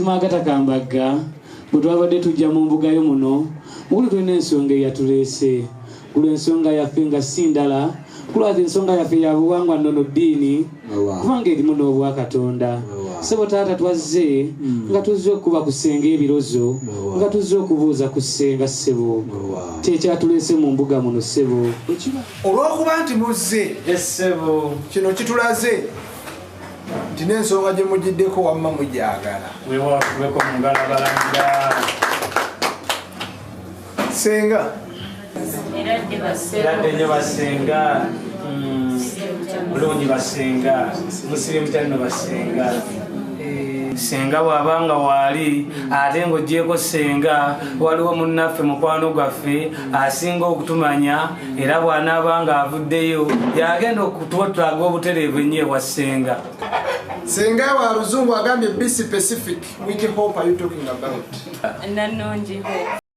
Magata kambaga butwabadde tujja mu mbuga yo muno muli tulina ensonga eyatulese kulu ensonga yaffe nga sindala kulwaza ensonga yaffe ya buwangwa nnono ddiini kubanga erimu n'obwa Katonda sebo taata twazze nga tuzze okuba kusenga ebirozo nga tuzze okubuuza ku ssenga ssebo kyekyatulese mu mbuga muno ssebo olw'okuba nti muzze essebo kino kitulaze nti n'ensonga gye mugiddeko wamma mujagala wewaakubeko mungala balanga senga eradde nnyo basenga bulungi basenga musirimu kyalino basenga senga bw'abanga waali ate ng'oggyeko senga waliwo munnaffe mukwano gwaffe asinga okutumanya era bw'anaabanga avuddeyo yagenda okutwotwaga obutereevu ennyo ewa senga senga wa luzungu agambye be specific which hope are you talking about? Nanonji hope.